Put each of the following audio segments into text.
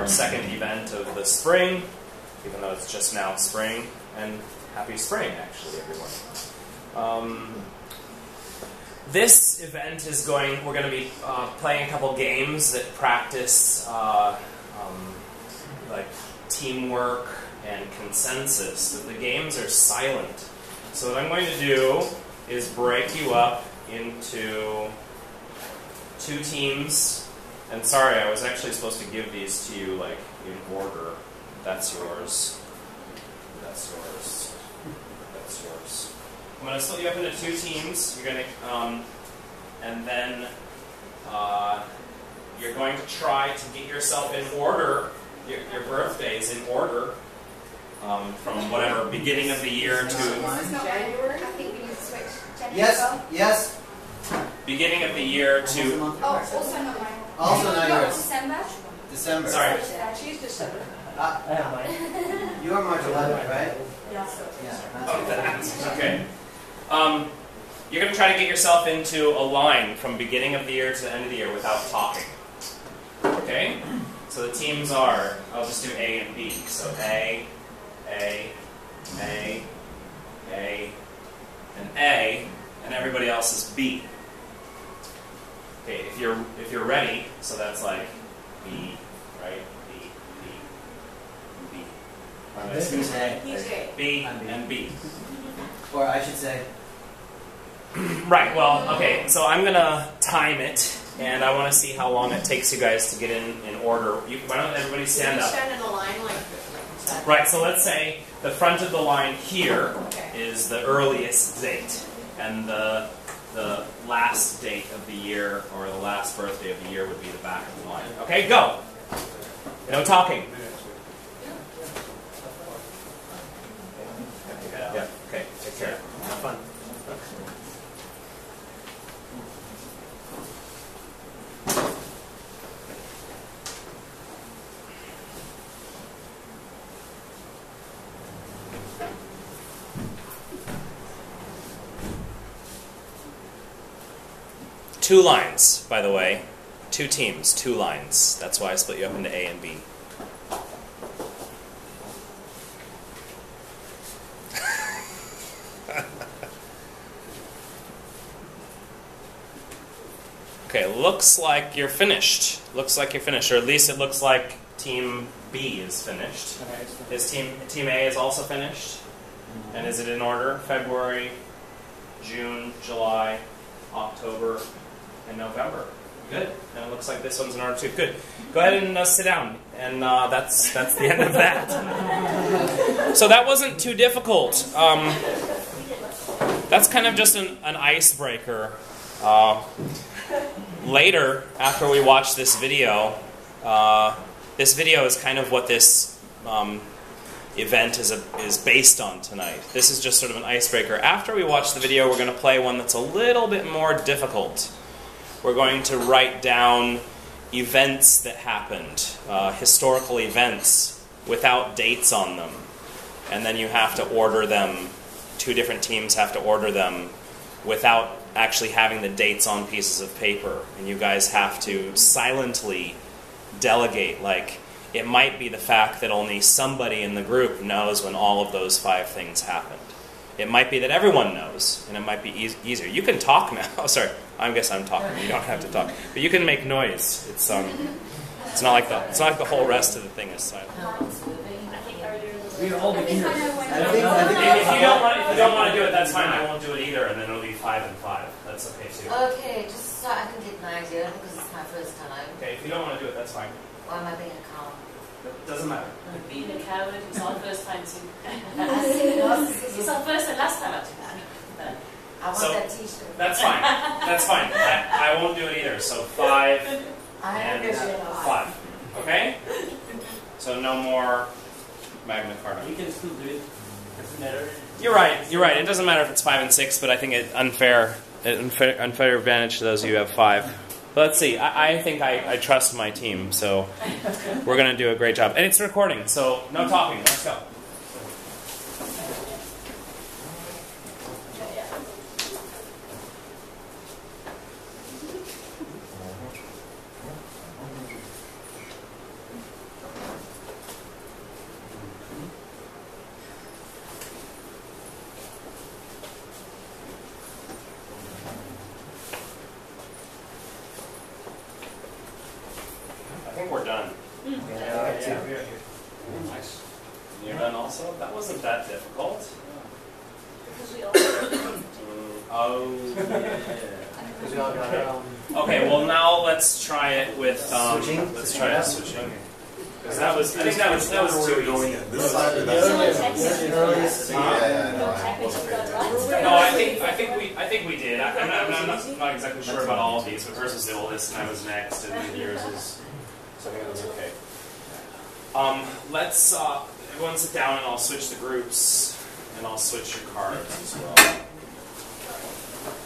our second event of the spring, even though it's just now spring. And happy spring, actually, everyone. This event is we're going to be playing a couple games that practice like teamwork and consensus. The games are silent. So what I'm going to do is break you up into 2 teams. And sorry, I was actually supposed to give these to you like in order. That's yours. That's yours. That's yours. I'm going to split you up into 2 teams. You're going to, and then you're going to try to get yourself in order, your birthdays in order, from whatever beginning of the year to January. I think we need to switch. January. Yes. Beginning of the year to. Oh, also not mine. Also not yours. December. Sorry. She's December. I have mine. You are March 11th, right? Yeah. Oh, that's okay. You're going to try to get yourself into a line from beginning of the year to the end of the year without talking. Okay? So the teams are, I'll just do A and B. So A, and A, and everybody else is B. Okay, if you're ready, so that's like B, right? B. This is A. B and B. Or I should say. Right, well, okay, so I'm going to time it, and I want to see how long it takes you guys to get in order. Why don't everybody stand up? Stand in a line like that. Right, so let's say the front of the line here is the earliest date, and the last date of the year, or the last birthday of the year, would be the back of the line. Okay, go! No talking. Yeah, okay, take care. Have fun. Two lines, by the way. 2 teams, 2 lines. That's why I split you up into A and B. Okay, looks like you're finished. Looks like you're finished, or at least it looks like Team B is finished. Is Team A is also finished? And is it in order? February, June, July, October, and November. Good. And it looks like this one's in order too. Good. Go ahead and sit down. And that's the end of that. So that wasn't too difficult. That's kind of just an icebreaker. Later, after we watch this video is kind of what this event is based on tonight. This is just sort of an icebreaker. After we watch the video, we're going to play one that's a little bit more difficult. We're going to write down events that happened, historical events, without dates on them. And then you have to order them. 2 different teams have to order them without actually having the dates on pieces of paper. And you guys have to silently delegate. Like, it might be the fact that only somebody in the group knows when all of those 5 things happened. It might be that everyone knows, and it might be easier. You can talk now. Oh, sorry. I guess I'm talking. You don't have to talk, but you can make noise. It's not like the whole rest of the thing is silent. We're all beginners. If you don't want to do it, that's fine. I won't do it either, and then it'll be 5 and 5. That's okay too. Okay, just so I can get an idea because it's my first time. Okay, if you don't want to do it, that's fine. Why am I being a coward? It doesn't matter. Being a coward, it's our first time too. It's our first and last time actually. I want that t-shirt. That's fine. That's fine. I won't do it either. So 5 and 5. Okay? So no more Magna Carta. We can still do it. Doesn't matter. You're right. You're right. It doesn't matter if it's 5 and 6, but I think it's unfair advantage to those of you who have 5. But let's see. I think I trust my team, so we're going to do a great job. And it's recording, so no talking. Let's go. Nice. You're done also? That wasn't that difficult. Because we all. Oh, yeah. Because we all got our own. Okay, well now let's try it with Switching? let's try it switching. Because that was, I think that was too easy. This side or that Someone side? texted me. Earliest. Yeah, no, I wasn't paying attention. No, I think we did. I'm not exactly sure about all of these, but hers was the oldest, and I was next, and yours is. So I think that's okay. Let's everyone sit down, and I'll switch the groups, and I'll switch your cards as well.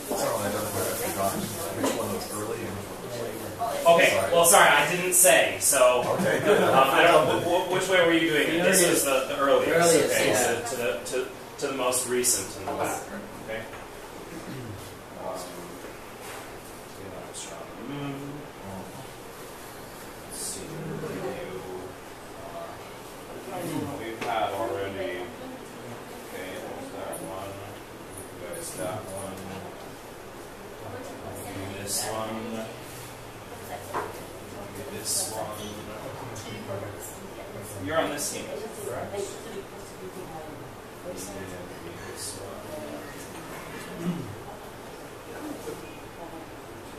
So I forgot which one was early and which one was late. Okay. Well, sorry, I didn't say. So Okay, good. I don't. Which way were you doing it? This is the earliest. The earliest, Okay. yeah. To the most recent in the back. Okay. Let's see. We've had already. Okay, there's that one. There's that one. This one. This one. You're on this team, correct? This one.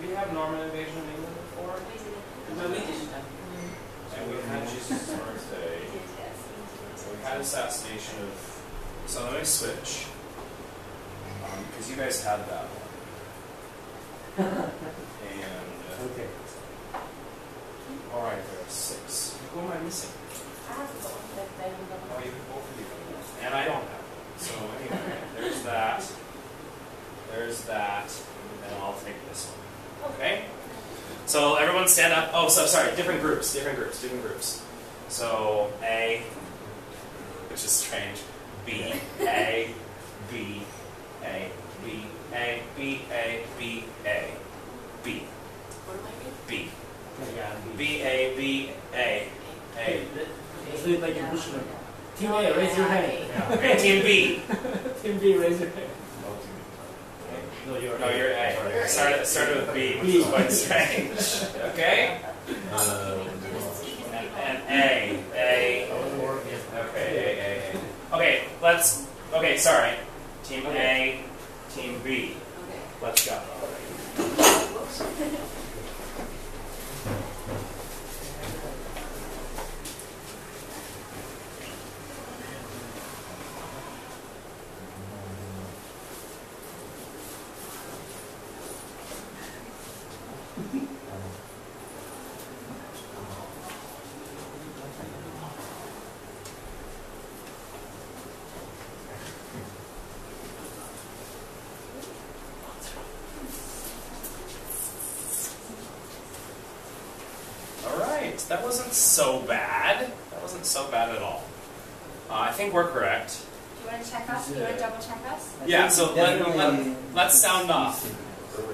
Did we have Norman invasion of England before? No, we didn't. And we had Jesus' birthday. We had assassination of. So let me switch. Because you guys had that one. And. Okay. Alright, there are 6. Who am I missing? I have got one. Oh, you both of you. And I don't have one. So anyway, there's that. There's that. And I'll take this one. Okay? So everyone stand up. Oh, so sorry, different groups. So A, which is strange. B, A, B, A, B, A, B, A, B, A, B. What am I doing? B. B, A, B, A, A. Let's do it like a Bushman. Team A, raise your hand. Okay, Team B. Team B, raise your hand. No, you're A. I started with B, which is quite strange. Okay? And A. Okay, A. Okay, sorry. Team A, Team B. Let's go. That wasn't so bad. That wasn't so bad at all. I think we're correct. Do you want to check us? Do you want to double check us? Yeah, so let's sound off.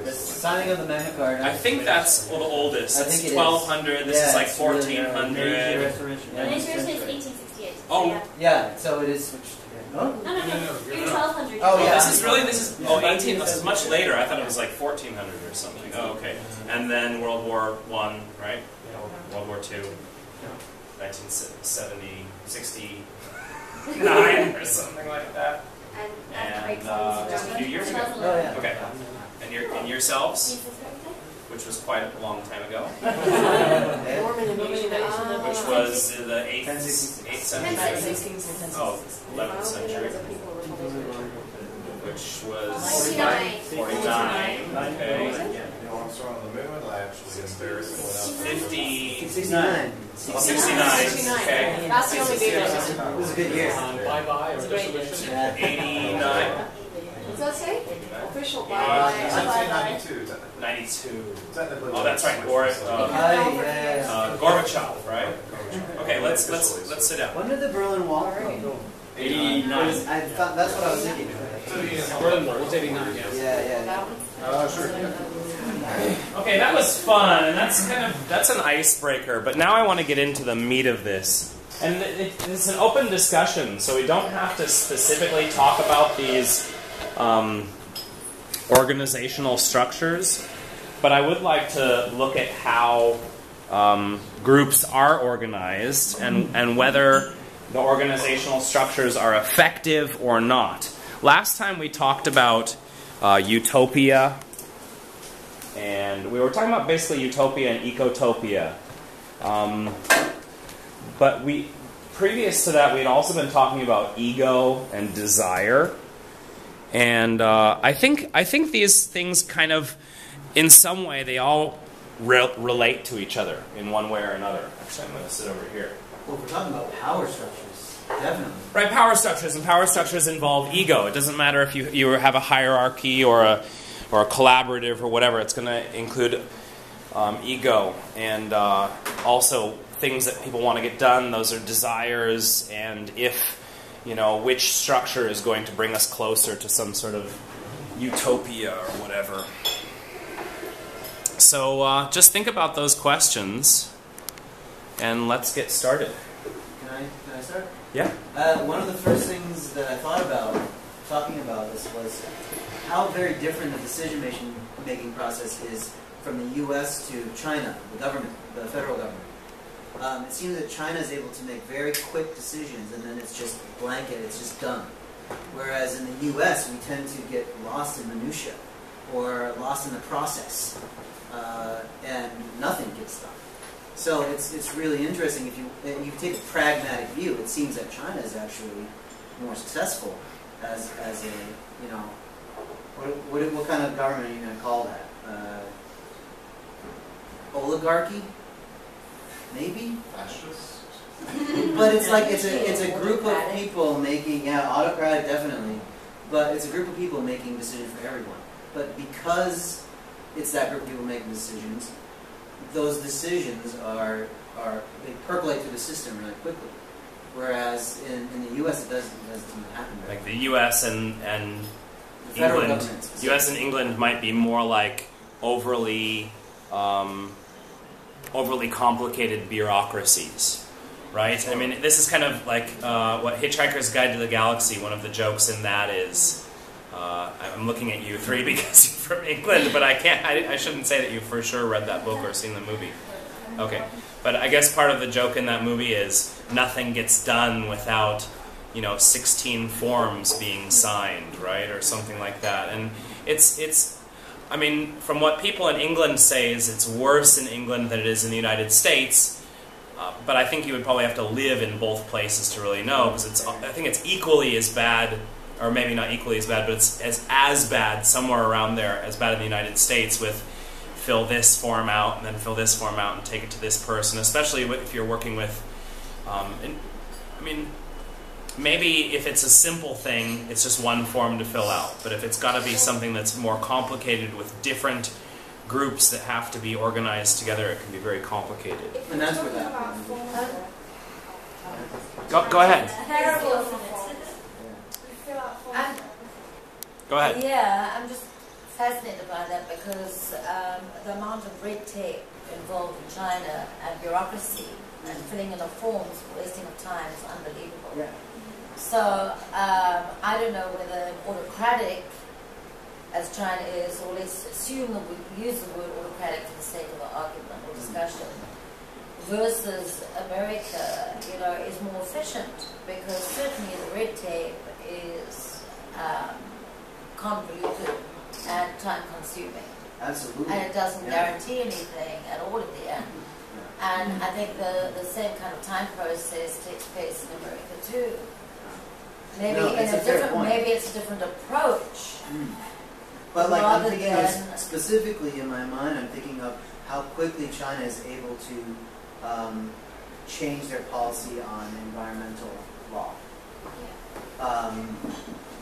The signing of the memo card. I think that's the oldest. I It's think it is. 1200. This is like it's really, 1400. Meiji Restoration. The Yeah. insurance is 1868. Oh. Yeah, so it is switched. Huh? No. You're 1200. Oh, yeah. This is 18. This is much later. I thought it was like 1400 or something. Oh, okay. And then World War I, right? World War II. 1970, 69 or something like that. And just a few years ago. Oh, yeah. Okay. And yourselves, which was quite a long time ago, Okay. which was the 8th century. 1066. Oh, 11th century, which was 49. 49. Okay. Neil Armstrong on the moon, I actually embarrassed someone else. 50. 69. 69. Okay. That's the only data. It was a good year. Bye-bye or dissolution. Yeah. 89. Does that say? Official Yeah. I'd say bye. 92. 92. Technically. Oh, that's right. Gorbachev, right? Okay, let's sit down. When did the Berlin Wall come? 89. I thought that's what I was thinking. Berlin Wall was 89, yes. Yeah. Sure. Okay, that was fun, and that's an icebreaker. But now I want to get into the meat of this, and it's an open discussion, so we don't have to specifically talk about these organizational structures. But I would like to look at how groups are organized, and whether the organizational structures are effective or not. Last time we talked about utopia, and we were talking about basically utopia and ecotopia. But previous to that, we had also been talking about ego and desire. And I think these things kind of, in some way, they all relate to each other in one way or another. Actually, I'm going to sit over here. Well, if we're talking about power structures, definitely. Right, power structures, and power structures involve ego. It doesn't matter if you have a hierarchy or a collaborative or whatever. It's going to include ego and also things that people want to get done. Those are desires, and which structure is going to bring us closer to some sort of utopia or whatever. So just think about those questions, and let's get started. Can I start? Yeah. One of the first things that I thought about talking about this was how very different the decision-making process is from the U.S. to China, the government, the federal government. It seems that China is able to make very quick decisions, and then it's just blanket, it's just done. Whereas in the U.S., we tend to get lost in minutia or lost in the process, and nothing gets done. So it's really interesting. If you take a pragmatic view, it seems that China is actually more successful as a what kind of government are you going to call that? Oligarchy, maybe. Fascist? But it's like it's a group of people making autocratic definitely, but it's a group of people making decisions for everyone. But because it's that group of people making decisions, those decisions they percolate through the system really quickly. Whereas in the U.S. it doesn't happen. Like the U.S. and the federal England, government U.S. and England might be more like overly complicated bureaucracies, right? I mean, this is kind of like what Hitchhiker's Guide to the Galaxy. One of the jokes in that is, I'm looking at you three because you're from England, but I shouldn't say that you for sure read that book or seen the movie. Okay, but I guess part of the joke in that movie is nothing gets done without 16 forms being signed, right, or something like that. And it's I mean, from what people in England say is it's worse in England than it is in the United States, but I think you would probably have to live in both places to really know, because I think it's equally as bad, or maybe not equally as bad, but it's as bad somewhere around there, as bad in the United States with fill this form out and then fill this form out and take it to this person, especially if you're working with, maybe if it's a simple thing, it's just one form to fill out. But if it's got to be something that's more complicated with different groups that have to be organized together, it can be very complicated. And that's what that. Go ahead. Go ahead. Yeah, I'm just fascinated by that because the amount of red tape involved in China and bureaucracy and filling in of forms, wasting of time is unbelievable. Yeah. So I don't know whether autocratic, as China is, or let's assume that we use the word autocratic for the sake of an argument or discussion, versus America, is more efficient, because certainly the red tape is convoluted and time-consuming. Absolutely. And it doesn't guarantee anything at all at the end. And I think the same kind of time process takes place in America too. Maybe maybe it's a different approach. But like I'm rather thinking than- of specifically in my mind, I'm thinking of how quickly China is able to change their policy on environmental law.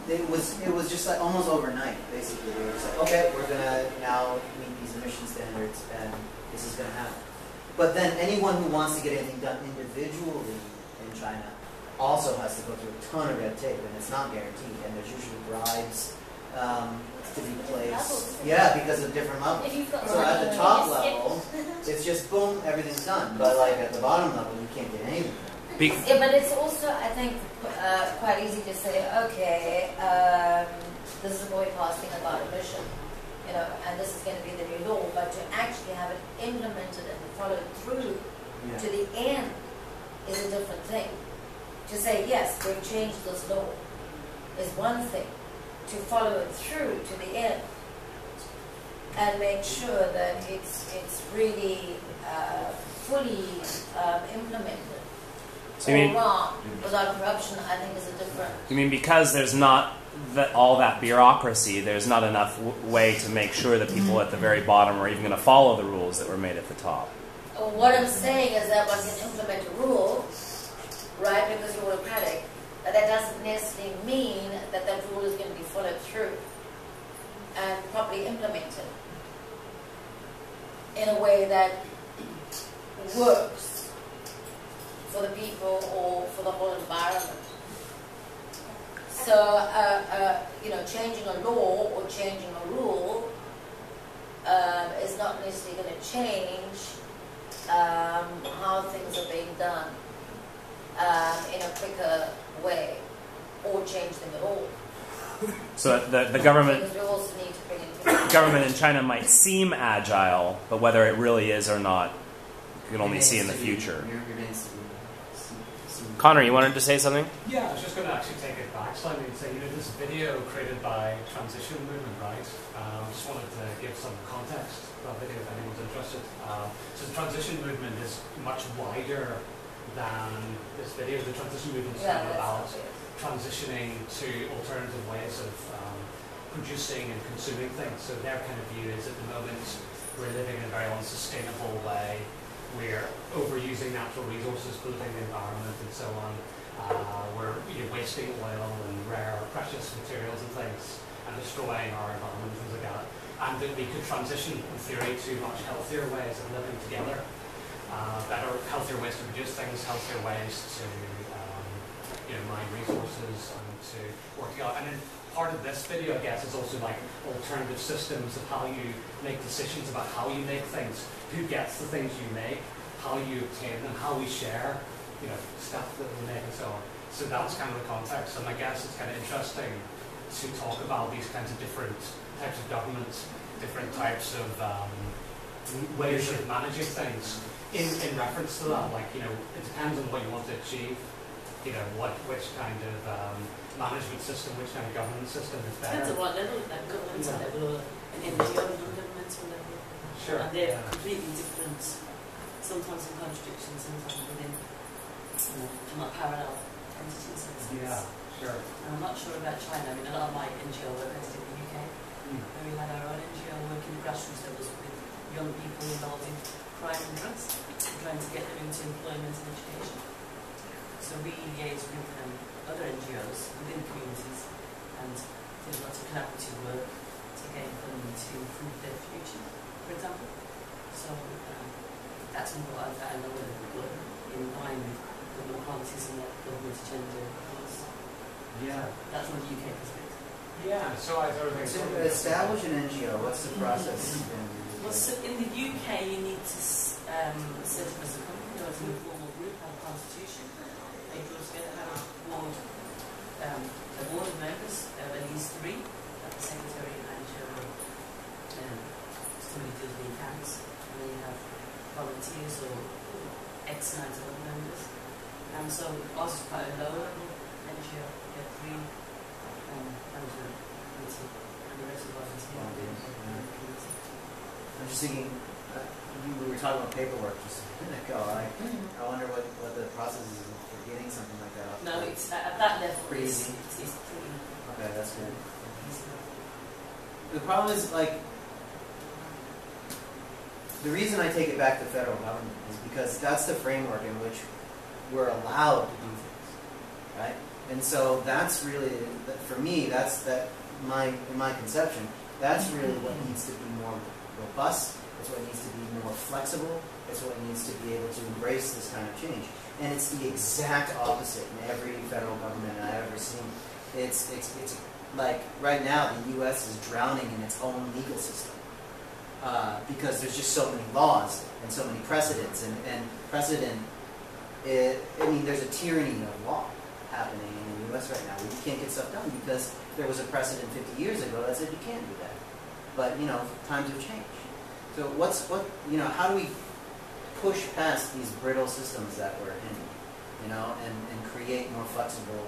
It was just like almost overnight, basically. They were just like, okay, we're gonna now meet these emission standards, and this is gonna happen. But then anyone who wants to get anything done individually in China also has to go through a ton of red tape, and it's not guaranteed. And there's usually bribes to be placed. Yeah, because of different levels. So at the top level, it's just boom, everything's done. But like at the bottom level, you can't get anything. Yeah, but it's also, I think, quite easy to say, okay, this is a very past thing about emission, and this is going to be the new law, but to actually have it implemented and followed through to the end is a different thing. to say, yes, we've changed this law is one thing. To follow it through to the end and make sure that it's really fully implemented. So you mean- wrong without corruption, I think is a different. You mean because there's not all that bureaucracy, there's not enough way to make sure that people at the very bottom are even going to follow the rules that were made at the top? What I'm saying is that one can implement a rule, right, because you're autocratic, but that doesn't necessarily mean that that rule is going to be followed through and properly implemented in a way that works for the people or for the whole environment. So, changing a law or changing a rule is not necessarily going to change how things are being done in a quicker way or change them at all. So the government Because we also need to bring in government in China might seem agile, but whether it really is or not, you can only see in the future. Connor, you wanted to say something? Yeah, I was just going to actually take it back slightly and say, this video created by Transition Movement, right? I just wanted to give some context to that video if anyone's interested. So the Transition Movement is much wider than this video. The Transition Movement is about transitioning to alternative ways of producing and consuming things. So their kind of view is at the moment we're living in a very unsustainable way. We're overusing natural resources, polluting the environment and so on. We're wasting oil and rare precious materials and things and destroying our environment and things like that. And that we could transition, in theory, to much healthier ways of living together. Better, healthier ways to produce things, healthier ways to mine resources and to work together. And then part of this video, I guess, is also like alternative systems of how you make decisions about how you make things, who gets the things you make, how you obtain them, how we share, stuff that we make and so on. So that's kind of the context. And I guess it's kind of interesting to talk about these kinds of different types of governments, different types of ways of managing things in reference to that. Like, it depends on what you want to achieve. Which kind of management system, which kind of government system is better. Depends on what level, like governmental level or an NGO and non-governmental level. Sure. And they're completely different, sometimes in contradiction, sometimes within not parallel entities. Yeah, sure. And I'm not sure about China. I mean, a lot of my NGO work is in the UK. Where we had our own NGO working the grassroots levels with young people involved in crime and drugs, and trying to get them into employment and education. So we liaise with other NGOs within communities and did lots of collaborative work to gain funding to improve their future, for example. So that's what I know that we work in line with government policies and what government agenda is. Yeah. That's from the UK perspective. Yeah, so I sort of think... To establish an NGO, what's the process? Well, so in the UK you need to set up as a company or as an informal group, have a constitution. They go together, have a board of members, at least 3, the secretary and somebody does the accounts, and then you have volunteers or X amount of other members. And so ours is quite a low level NGO. You have 3 management committee and the rest of volunteers. I'm just thinking, we were talking about paperwork just a minute ago. I wonder what the process is for getting something like that off. No, it's at that level. Pretty It's easy. pretty Okay, that's good. easy. The problem is, the reason I take it back to the federal government is because that's the framework in which we're allowed to do things, right? And so that's really, for me, in my conception, that's really what needs to be more robust. It's what needs to be more flexible. It's what needs to be able to embrace this kind of change. And it's the exact opposite in every federal government I've ever seen. It's like right now the U.S. is drowning in its own legal system because there's just so many laws and so many precedents and precedent. There's a tyranny of law happening in the U.S. right now. You can't get stuff done because there was a precedent 50 years ago that said you can't do that. But times have changed. So how do we push past these brittle systems that we're in? you know, and create more flexible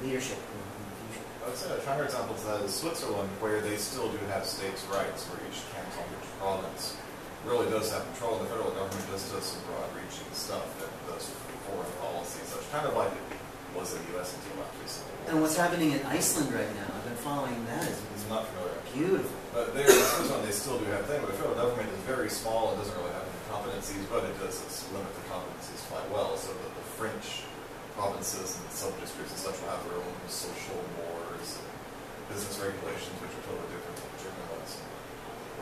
leadership in the future. I would say a counterexample to that is Switzerland, where they still do have states' rights, where each canton, each province really does have control, and the federal government just does some broad-reaching stuff that does foreign policy, such kind of like it was in the U.S. until after the Civil War. And what's happening in Iceland right now, I've been following that. It's not familiar. Beautiful. But there in Switzerland, they still do have a thing, but the federal government is very small and doesn't really have any competencies, but it does limit the competencies quite well, so that the French provinces and sub-districts and such will have their own social mores and business regulations, which are totally different from the German ones,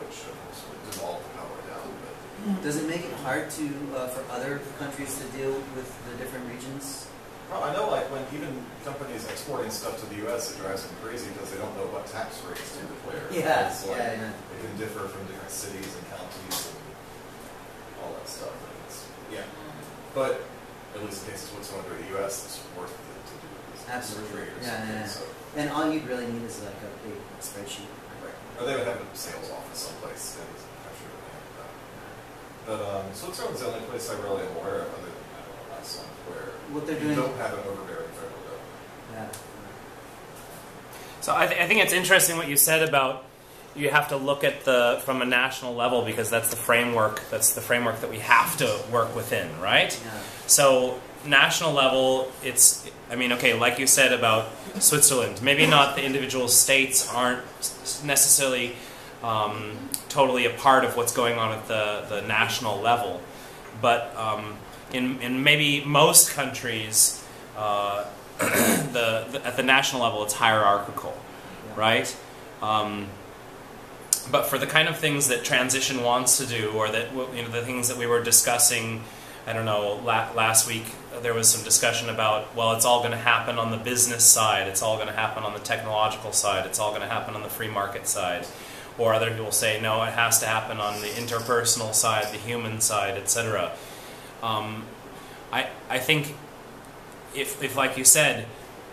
which of course would devolve the power down. But Does it make it hard to for other countries to deal with the different regions? well, I know, like, when even companies exporting stuff to the U.S., it drives them crazy because they don't know what tax rates to declare. Yeah, It's like, yeah, I know. it can differ from different cities and counties and all that stuff. And it's, yeah. But at least in the case of Switzerland or the U.S., it's worth it to do these Absolutely. trade or Yeah, something. yeah, yeah. So, And all you'd really need is like a big spreadsheet. right. Or they would have a sales office someplace in the country that they have that. But Switzerland's the only place I really am aware of, other than Iceland, where What they're you doing. don't have an overbearing federal government. Yeah. So I think it's interesting what you said about you have to look at the from a national level because that's the framework that we have to work within, right? Yeah. So national level, okay, like you said about Switzerland, maybe not the individual states aren't necessarily totally a part of what's going on at the national level, but in maybe most countries, at the national level, it's hierarchical, right? But for the kind of things that transition wants to do, or that the things that we were discussing, I don't know, last week there was some discussion about, well, it's all going to happen on the business side, it's all going to happen on the technological side, it's all going to happen on the free market side. Or other people say, no, it has to happen on the interpersonal side, the human side, etc. I think if, like you said,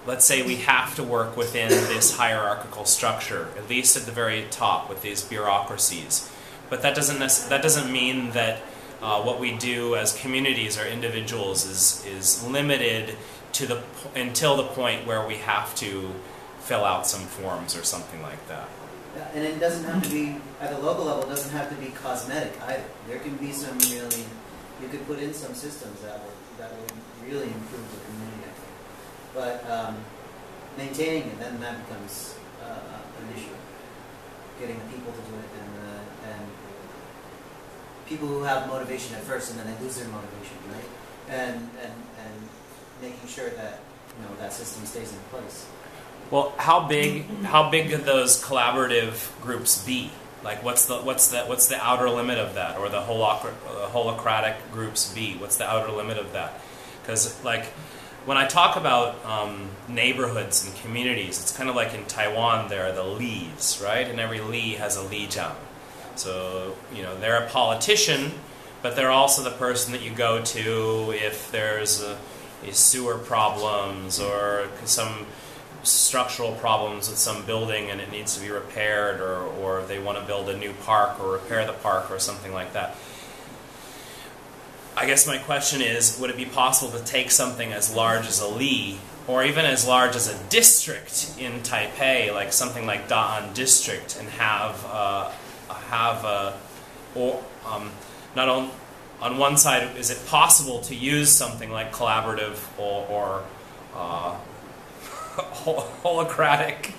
let's say we have to work within this hierarchical structure, at least at the very top with these bureaucracies. But that doesn't mean that what we do as communities or individuals is limited to until the point where we have to fill out some forms or something like that. Yeah, and it doesn't have to be, at the local level, it doesn't have to be cosmetic either. There can be some really, you could put in some systems that will really improve the community, I think. But maintaining it, then that becomes an issue. Getting the people to do it, and people who have motivation at first and then they lose their motivation, right? And making sure that that system stays in place. Well, how big could those collaborative groups be? Like, what's the outer limit of that, or the holacratic groups be? What's the outer limit of that? Because, like, when I talk about neighborhoods and communities, it's kind of like in Taiwan, there are the lees, right? And every li has a lijiang. So, they're a politician, but they're also the person that you go to if there's sewer problems or some structural problems with some building and it needs to be repaired, or they want to build a new park or repair the park or something like that. I guess my question is, would it be possible to take something as large as a li, or even as large as a district in Taipei, like something like Da'an District, and not on one side, is it possible to use something like collaborative or holacratic?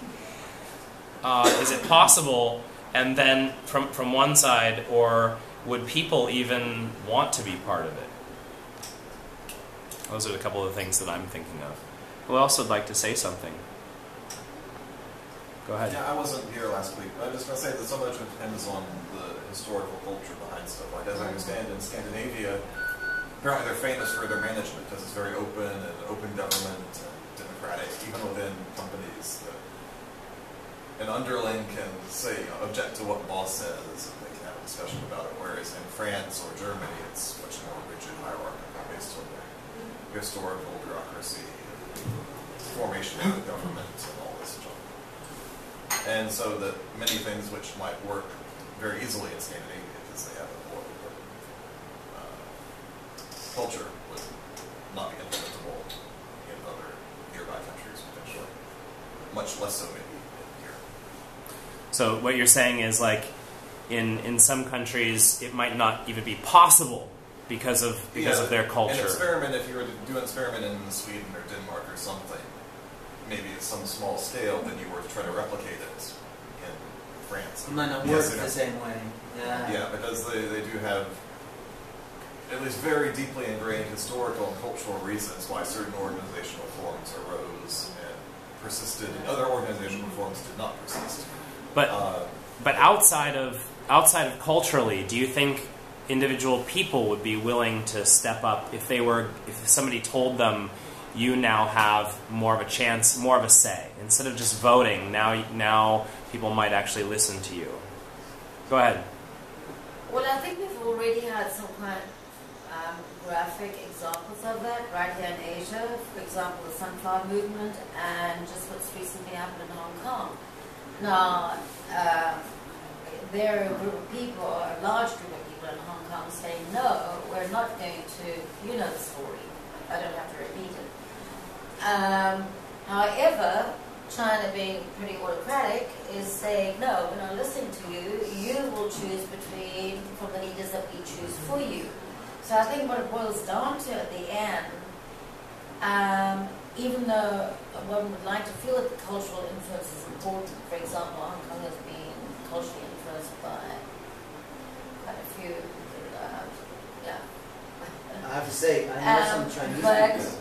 Is it possible? And then from one side, or would people even want to be part of it? Those are a couple of things that I'm thinking of. Who else would like to say something? Go ahead. Yeah, I wasn't here last week, but I'm just going to say that so much of it depends on the historical culture behind stuff. Like, as I understand, in Scandinavia, apparently they're famous for their management because it's very open and open government and democratic, even within companies. An underling can say, object to what the boss says, and they can have a discussion about it. Whereas in France or Germany, it's much more rigid, hierarchical, based on their historical bureaucracy, formation of the government, and all this stuff. And so that many things which might work very easily in Scandinavia because they have a more open culture would not be much less so maybe here. So what you're saying is, like, in some countries it might not even be possible because of their culture. An experiment, if you were to do an experiment in Sweden or Denmark or something, maybe at some small scale, then you were to try to replicate it in France. It might not work the same way. Yeah. Yeah, because they do have at least very deeply ingrained historical and cultural reasons why certain organizational forms arose and persisted, and other organizational forms did not persist. But outside of culturally, do you think individual people would be willing to step up if somebody told them, you now have more of a chance, more of a say, instead of just voting? Now people might actually listen to you. Go ahead. Well, I think we've already had some kind of graphic examples of that right here in Asia. For example, the Sunflower Movement, and just what's recently happened in Hong Kong. Now, there are a group of people, a large group of people in Hong Kong saying, no, we're not going to, you know the story. I don't have to repeat it. However, China, being pretty autocratic, is saying, no, we're not listening to you. You will choose from the leaders that we choose for you. So I think what it boils down to at the end, even though one would like to feel that the cultural influence is important, for example, Hong Kong has been culturally influenced by quite a few, I have to say, I know some Chinese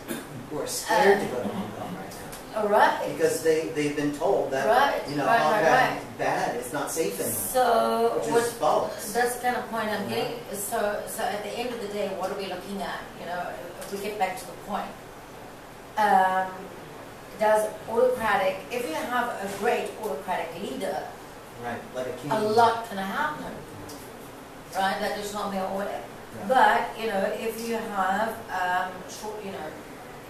people who are scared to go to Hong Kong right now. Oh, right. Because they've been told that, Hong Kong is bad, it's not safe anymore. So, which is false. That's the kind of point I'm getting. So at the end of the day, what are we looking at? You know, if we get back to the point. Does autocratic, if you have a great autocratic leader, right, like a king, a lot can happen, right? That is not the order. Yeah. But, you know, if you have,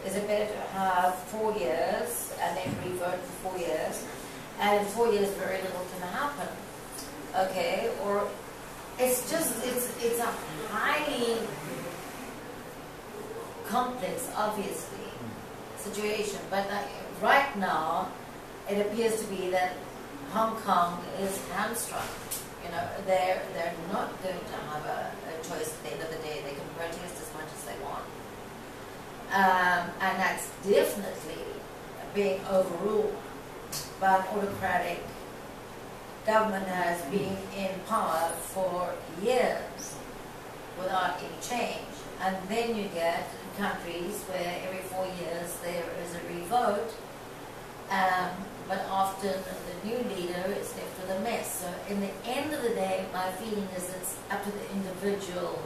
is it better to have 4 years and then revert for 4 years, and in 4 years very little can happen, okay? Or it's a highly complex, obviously, situation. But right now, it appears to be that Hong Kong is hamstrung. You know, they're not going to have a choice at the end of the day. They can protest as much as they want. And that's definitely being overruled by an autocratic government that has been in power for years without any change. And then you get countries where every 4 years there is a revote, but often the new leader is left with a mess. So in the end of the day, my feeling is it's up to the individual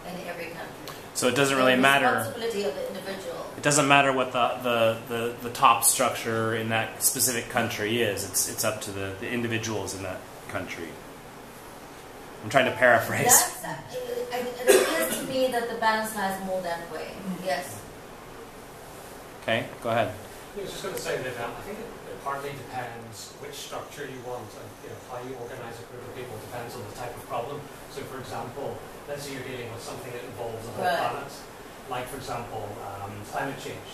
in every country. So it doesn't really matter. The responsibility of the individual. It doesn't matter what the top structure in that specific country is. It's up to the individuals in that country. I'm trying to paraphrase. It appears to me that the balance lies more that way. Yes. Okay, go ahead. I was just going to say that I think it partly depends which structure you want, and how you organise a group of people depends on the type of problem. So, for example, let's say you're dealing with something that involves the whole planet, like, for example, climate change.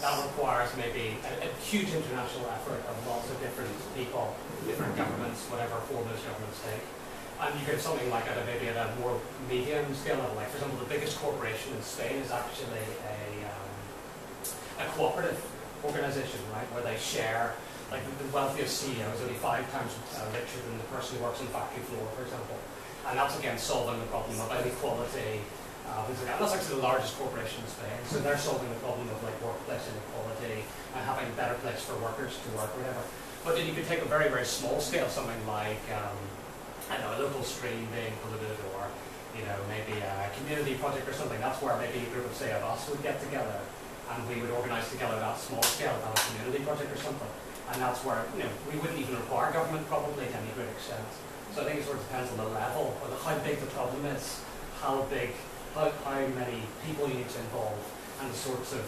That requires maybe a huge international effort of lots of different people, different governments, whatever form those governments take. And you get something like at a more medium scale level. Like, for example, the biggest corporation in Spain is actually a cooperative organization, right, where they share, like the wealthiest CEO is only 5 times richer than the person who works on the factory floor, for example. And that's, again, solving the problem of inequality, things like that. That's actually the largest corporation in Spain. So they're solving the problem of, like, workplace inequality and having a better place for workers to work or whatever. But then you could take a very, very small scale, something like, I don't know, a local stream being polluted, or, maybe a community project or something. That's where maybe a group of, say, of us would get together, and we would organise together that small scale, that community project or something. And that's where, we wouldn't even require government probably to any great extent. So I think it sort of depends on the level, or how big the problem is, how many people you need to involve, and the sorts of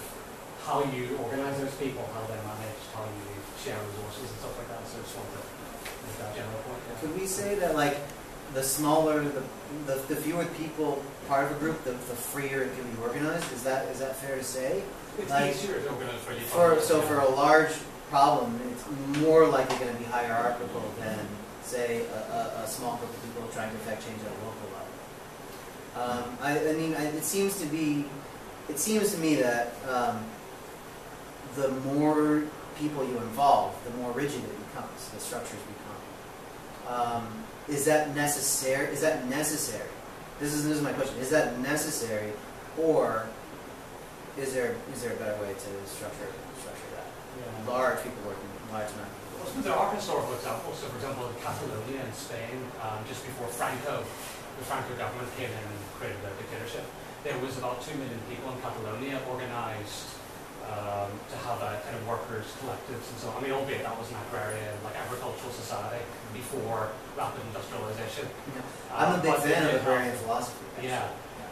how you organise those people, how they're managed, how you share resources and stuff like that. So I just wanted to make that general point. Yeah. Could we say that, like, the smaller, the fewer people part of a group, the freer it can be organized? Is that fair to say? It's like, easier to organize for you. for a large problem, it's more likely going to be hierarchical than, say, a small group of people trying to affect change at a local level. I mean, it seems to me that the more people you involve, the more rigid it becomes, the structures become. Is that necessary? Is that necessary? This is my question. Is that necessary, or is there a better way to structure that? Yeah. Large people working, large amount of people. Well, so there are historical examples. So, for example, in Catalonia in Spain, just before the Franco government came in and created a dictatorship, there was about 2 million people in Catalonia organised to have a kind of workers' collectives and so on. I mean, albeit that was an agrarian, like agricultural society before rapid industrialization. I'm a big but fan they of did agrarian have- philosophy. actually. Yeah,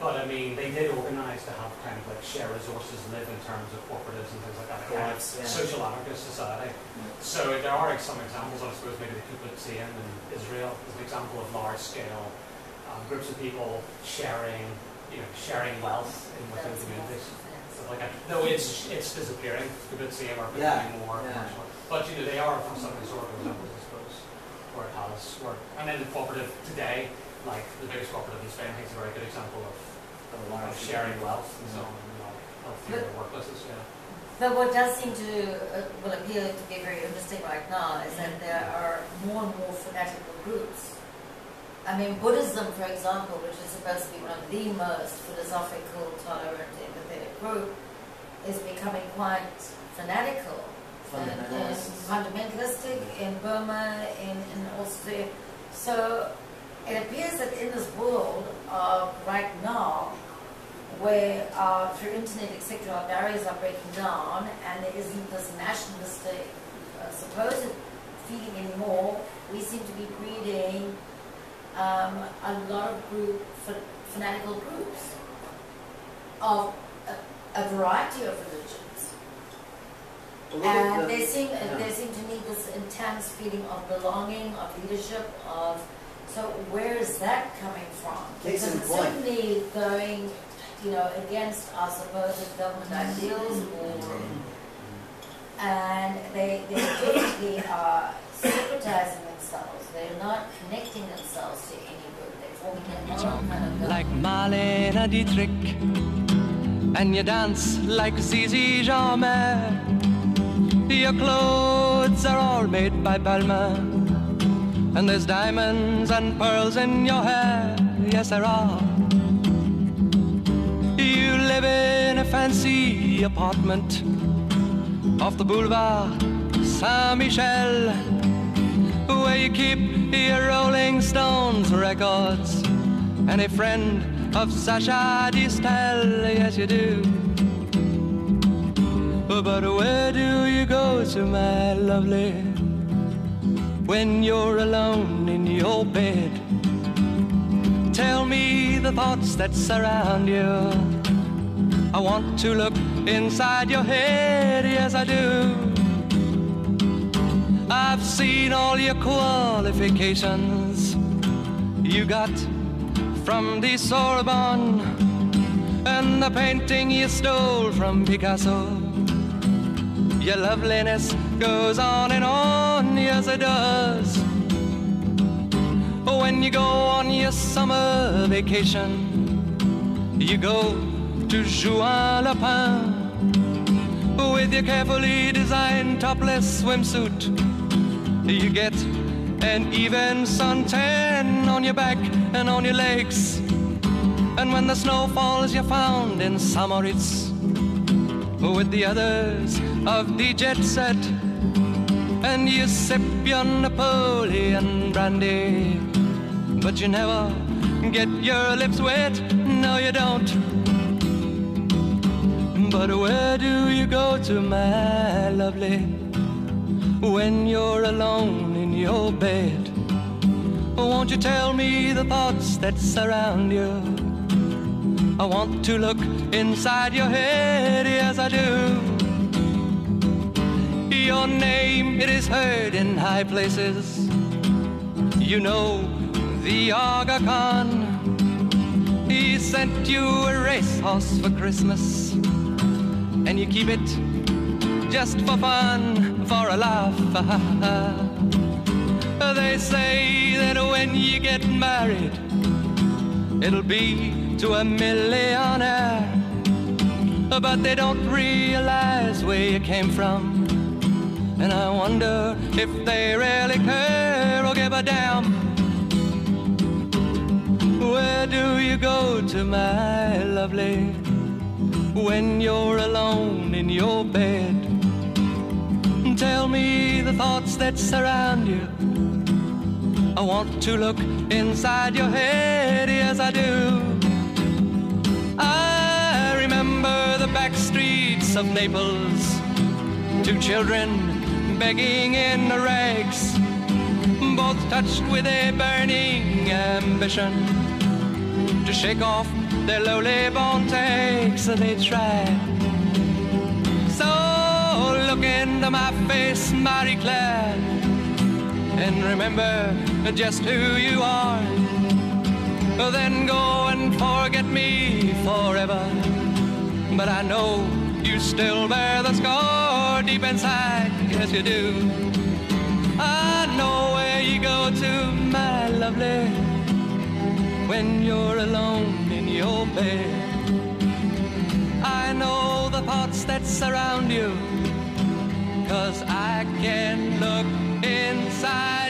but I mean, they did organise to have kind of like share resources, live in terms of cooperatives and things like that. Kind of Co-ops, yeah. social anarchist society. So there are some examples, I suppose, maybe the Kibbutzim in Israel is an example of large-scale groups of people sharing wealth within communities. Stuff like that. Though it's disappearing, Kibbutzim are becoming more commercial. But they are from some historical examples, I suppose, where it has worked. And then the cooperative today, like the biggest cooperative in Spain, I think is a very good example of sharing wealth and so on, healthier workplaces. Yeah. But what does seem to will appear to be very interesting right now is that there are more and more fanatical groups. I mean, Buddhism, for example, which is supposed to be one of the most philosophical, tolerant, empathetic group, is becoming quite fanatical. Fundamentalistic in Burma, in also. So it appears that in this world right now, where through internet, etc., our barriers are breaking down, and there isn't this nationalistic supposed feeling anymore, we seem to be breeding a lot of fanatical groups of a variety of religions. And they seem to need this intense feeling of belonging, of leadership, of. So where is that coming from? Case Because in it's point. certainly going, against our supposed government ideals, and they definitely are separatizing themselves. They're not connecting themselves to any group. They're forming their own kind of like Marlene Dietrich, and you dance like Zizi Jeanmaire. Your clothes are all made by Balmain, and there's diamonds and pearls in your hair. Yes, there are. You live in a fancy apartment off the boulevard Saint-Michel, where you keep your Rolling Stones records and a friend of Sacha Distel. Yes, you do. But where do you go to, my lovely, when you're alone in your bed? Tell me the thoughts that surround you. I want to look inside your head, yes I do. I've seen all your qualifications you got from the Sorbonne, and the painting you stole from Picasso. Your loveliness goes on and on, yes it does. When you go on your summer vacation, you go to Juan-le-Pin with your carefully designed topless swimsuit. You get an even suntan on your back and on your legs, and when the snow falls you're found in Samoritz with the others of the jet set, and you sip your Napoleon brandy, but you never get your lips wet, no you don't. But where do you go to, my lovely, when you're alone in your bed? Won't you tell me the thoughts that surround you? I want to look inside your head, yes I do. Your name, it is heard in high places. You know the Aga Khan. He sent you a racehorse for Christmas, and you keep it just for fun. for a laugh. They say that when you get married, it'll be to a millionaire, but they don't realize where you came from. And I wonder if they really care or give a damn. Where do you go to, my lovely, when you're alone in your bed? Tell me the thoughts that surround you. I want to look inside your head, yes I do. I remember the back streets of Naples, two children begging in the rags, both touched with a burning ambition to shake off their lowly bone takes. They tried. So look into my face, Marie Claire, and remember just who you are. Then go and forget me forever, but I know you still bear the scar deep inside, yes you do. I know where you go to, my lovely, when you're alone in your bed. I know the thoughts that surround you, 'cause I can look inside